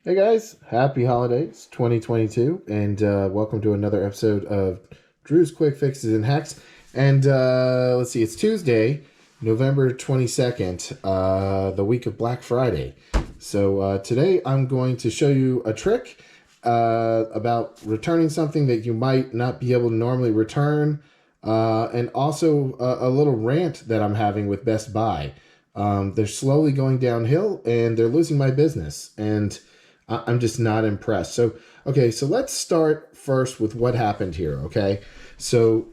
Hey guys, happy holidays 2022, and welcome to another episode of Drew's Quick Fixes and Hacks. And let's see, it's Tuesday, November 22nd, the week of Black Friday. So today I'm going to show you a trick about returning something that you might not be able to normally return, and also a little rant that I'm having with Best Buy. They're slowly going downhill and they're losing my business. And I'm just not impressed. So let's start first with what happened here, okay? So,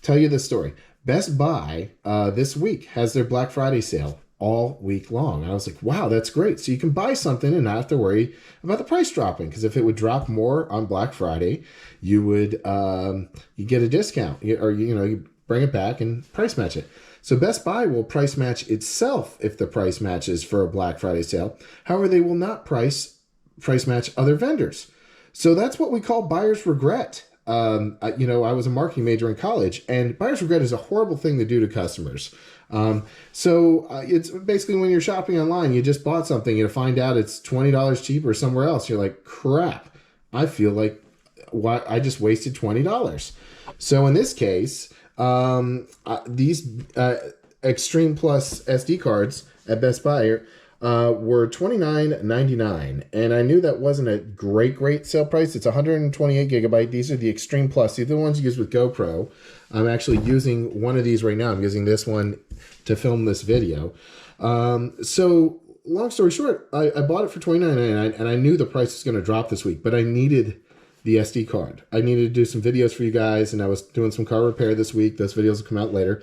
tell you this story. Best Buy this week has their Black Friday sale all week long. And I was like, wow, that's great. So you can buy something and not have to worry about the price dropping. Because if it would drop more on Black Friday, you would you get a discount, or you bring it back and price match it. So Best Buy will price match itself if the price matches for a Black Friday sale. However, they will not price match other vendors. So that's what we call buyer's regret. I was a marketing major in college, and buyer's regret is a horrible thing to do to customers. It's basically when you're shopping online, you just bought something, you find out it's $20 cheaper somewhere else. You're like, crap, I feel like I just wasted $20. So in this case, these Extreme Plus SD cards at Best Buy were $29.99, and I knew that wasn't a great sale price. It's 128 gigabyte. These are the Extreme Plus. These are the ones you use with GoPro. I'm actually using one of these right now. I'm using this one to film this video. So long story short, I bought it for $29.99, and I knew the price was going to drop this week, but I needed the SD card. I needed to do some videos for you guys, and I was doing some car repair this week. Those videos will come out later.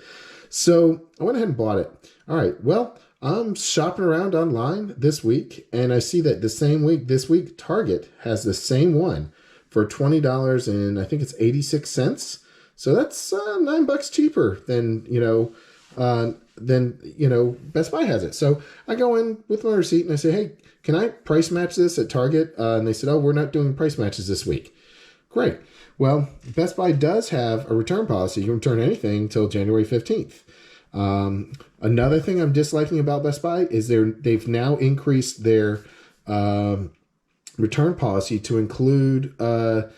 So I went ahead and bought it. All right, well, I'm shopping around online this week, and I see that this week, Target has the same one for $20 and I think it's 86 cents. So that's $9 cheaper than Best Buy has it. So I go in with my receipt and I say, hey, can I price match this at Target? And they said, oh, we're not doing price matches this week. Great. Well, Best Buy does have a return policy. You can return anything until January 15th. Another thing I'm disliking about Best Buy is they've now increased their return policy to include a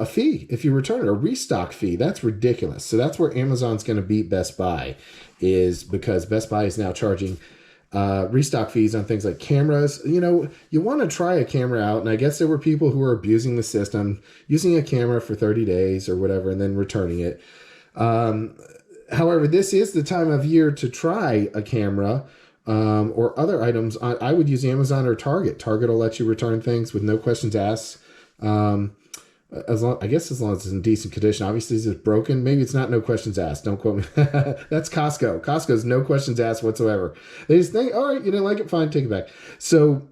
fee if you return it, a restock fee. That's ridiculous. So that's where Amazon's going to beat Best Buy, is because Best Buy is now charging restock fees on things like cameras. You want to try a camera out, and I guess there were people who were abusing the system, using a camera for 30 days or whatever, and then returning it. However, this is the time of year to try a camera or other items. I would use Amazon or Target. Target will let you return things with no questions asked. As long as it's in decent condition. Obviously, if it's broken, maybe it's not no questions asked. Don't quote me. That's Costco. Costco's no questions asked whatsoever. They just think, all right, you didn't like it, fine, take it back. So,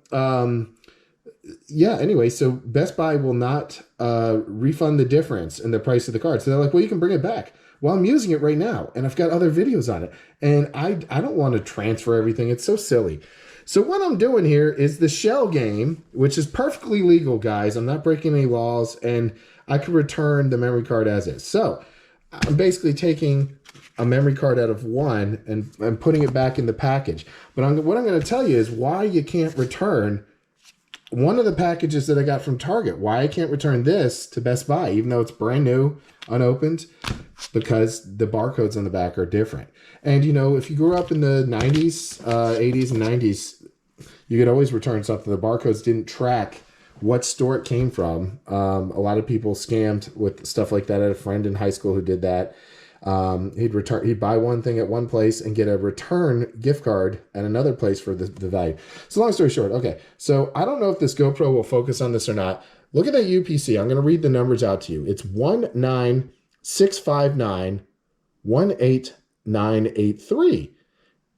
anyway, so Best Buy will not refund the difference in the price of the card. So they're like, well, you can bring it back. Well, I'm using it right now, and I've got other videos on it, and I don't want to transfer everything. It's so silly. So what I'm doing here is the shell game, which is perfectly legal, guys. I'm not breaking any laws, and I can return the memory card as is. So I'm basically taking a memory card out of one and putting it back in the package. But what I'm going to tell you is why you can't return one of the packages that I got from Target. Why I can't return this to Best Buy, even though it's brand new, unopened, because the barcodes on the back are different. And, if you grew up in the 90s, 80s, and 90s, you could always return something. The barcodes didn't track what store it came from. A lot of people scammed with stuff like that. I had a friend in high school who did that. He'd buy one thing at one place and get a return gift card at another place for the value. So long story short, okay. So I don't know if this GoPro will focus on this or not. Look at that UPC. I'm going to read the numbers out to you. It's 19659 18983.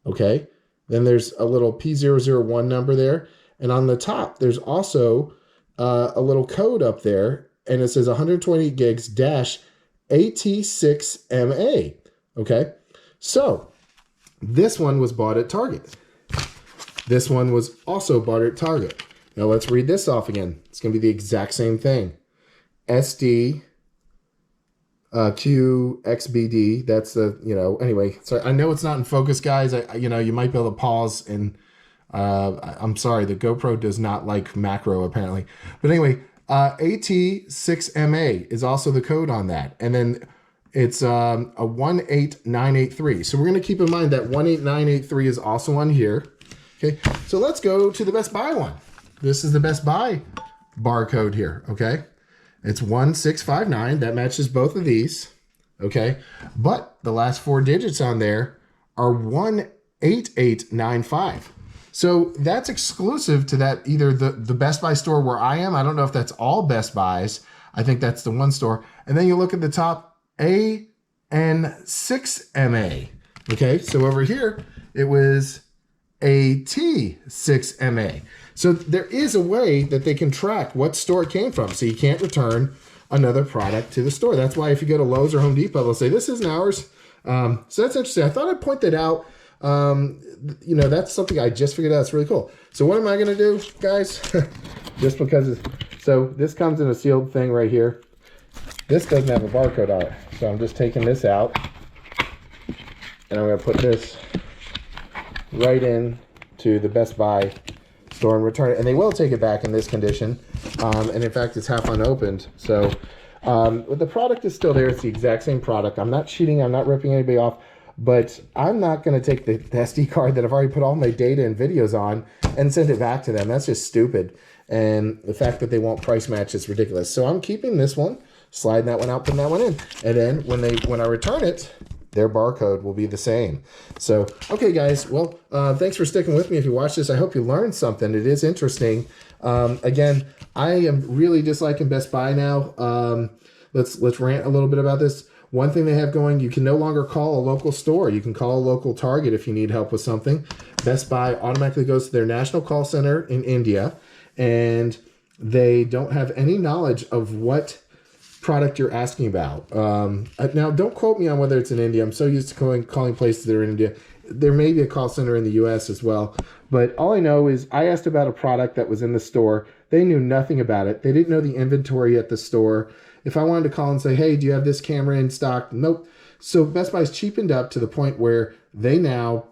Okay. Then there's a little P001 number there. And on the top, there's also a little code up there. And it says 120 gigs dash AT6MA. Okay. So this one was bought at Target. This one was also bought at Target. Now let's read this off again. It's going to be the exact same thing. SD QXBD. That's the, anyway, so I know it's not in focus, guys. You might be able to pause and I'm sorry, the GoPro does not like macro apparently. But anyway, AT6MA is also the code on that. And then it's a 18983. So we're going to keep in mind that 18983 is also on here. Okay, so let's go to the Best Buy one. This is the Best Buy barcode here, okay? It's 1659. That matches both of these, okay? But the last 4 digits on there are 18895. So that's exclusive to that, either the Best Buy store where I am. I don't know if that's all Best Buys. I think that's the one store. And then you look at the top, AN6MA. Okay, so over here, it was AT6MA. So there is a way that they can track what store it came from. So you can't return another product to the store. That's why if you go to Lowe's or Home Depot, they'll say, this isn't ours. So that's interesting. I thought I'd point that out. You know, that's something I just figured out. It's really cool. So what am I going to do, guys? Just because so this comes in a sealed thing right here. This doesn't have a barcode on it. So I'm just taking this out. And I'm going to put this right in to the Best Buy store and return it. And they will take it back in this condition. And in fact, it's half unopened. So the product is still there. It's the exact same product. I'm not cheating. I'm not ripping anybody off. But I'm not going to take the SD card that I've already put all my data and videos on and send it back to them. That's just stupid. And the fact that they won't price match is ridiculous. So I'm keeping this one, sliding that one out, putting that one in. And then when I return it, their barcode will be the same. So, okay, guys. Well, thanks for sticking with me. If you watch this, I hope you learned something. It is interesting. Again, I am really disliking Best Buy now. Let's rant a little bit about this. One thing they have going, you can no longer call a local store. You can call a local Target if you need help with something. Best Buy automatically goes to their national call center in India, and they don't have any knowledge of what product you're asking about. Now, don't quote me on whether it's in India. I'm so used to calling places that are in India. There may be a call center in the U.S. as well. But all I know is I asked about a product that was in the store. They knew nothing about it. They didn't know the inventory at the store. If I wanted to call and say, hey, do you have this camera in stock? Nope. So Best Buy's cheapened up to the point where they now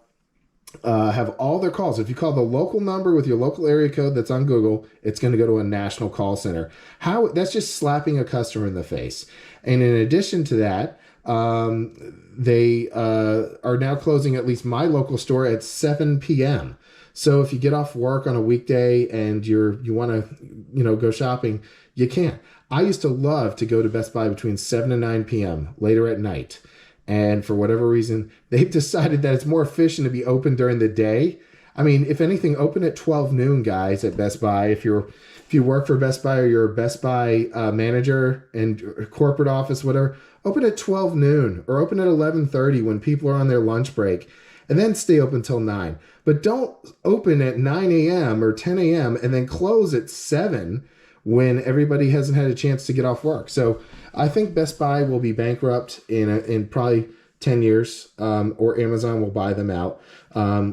have all their calls. If you call the local number with your local area code that's on Google, it's going to go to a national call center. That's just slapping a customer in the face. And in addition to that, they are now closing at least my local store at 7 p.m. So if you get off work on a weekday and you want to go shopping, you can't. I used to love to go to Best Buy between 7 and 9 p.m. later at night. And for whatever reason, they've decided that it's more efficient to be open during the day. I mean, if anything, open at 12 noon, guys, at Best Buy. If you work for Best Buy or you're a Best Buy manager and corporate office, whatever, open at 12 noon or open at 11:30 when people are on their lunch break, and then stay open till 9. But don't open at 9 a.m. or 10 a.m. and then close at 7 when everybody hasn't had a chance to get off work. So I think Best Buy will be bankrupt in probably 10 years, or Amazon will buy them out.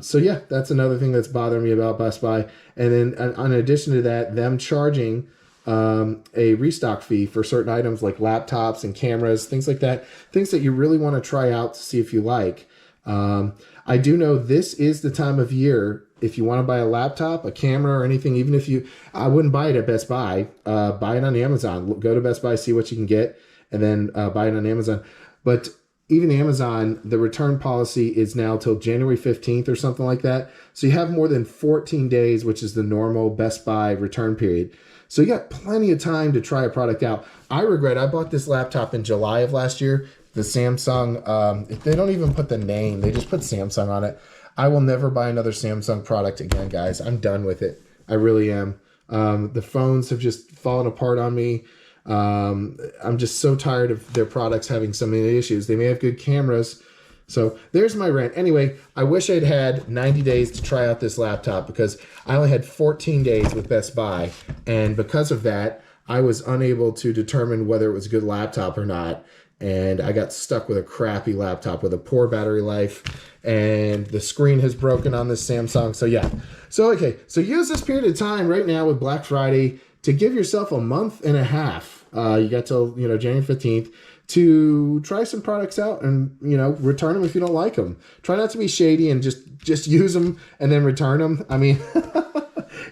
So yeah, that's another thing that's bothering me about Best Buy. And then in addition to that, them charging a restock fee for certain items like laptops and cameras, things like that, things that you really want to try out to see if you like. I do know this is the time of year if you want to buy a laptop, a camera, or anything. Even if I wouldn't buy it at Best Buy, buy it on Amazon. Go to Best Buy, see what you can get, and then buy it on Amazon. But even Amazon, the return policy is now till January 15th or something like that. So you have more than 14 days, which is the normal Best Buy return period. So you got plenty of time to try a product out. I bought this laptop in July of last year. The Samsung, they don't even put the name. They just put Samsung on it. I will never buy another Samsung product again, guys. I'm done with it. I really am. The phones have just fallen apart on me. I'm just so tired of their products having so many issues. They may have good cameras. So there's my rant. Anyway, I wish I'd had 90 days to try out this laptop because I only had 14 days with Best Buy. And because of that, I was unable to determine whether it was a good laptop or not. And I got stuck with a crappy laptop with a poor battery life, and the screen has broken on this Samsung. So yeah. So okay. So use this period of time right now with Black Friday to give yourself a month and a half. You got till January 15th to try some products out and, you know, return them if you don't like them. Try not to be shady and just use them and then return them. I mean,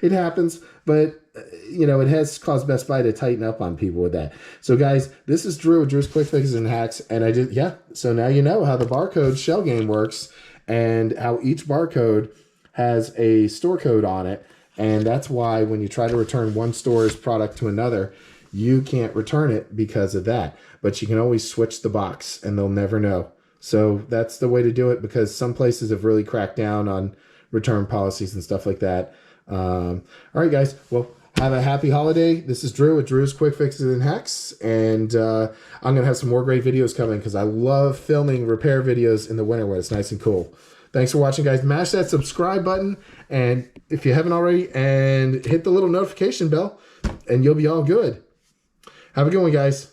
it happens, but you know, it has caused Best Buy to tighten up on people with that. So guys, this is Drew with Drew's Quick Fixes and Hacks. And so now you know how the barcode shell game works and how each barcode has a store code on it. And that's why when you try to return one store's product to another, you can't return it because of that. But you can always switch the box and they'll never know. So that's the way to do it, because some places have really cracked down on return policies and stuff like that. All right, guys. Well, have a happy holiday. This is Drew with Drew's Quick Fixes and Hacks. And I'm going to have some more great videos coming because I love filming repair videos in the winter when it's nice and cool. Thanks for watching, guys. Mash that subscribe button, and if you haven't already, and hit the little notification bell, and you'll be all good. Have a good one, guys.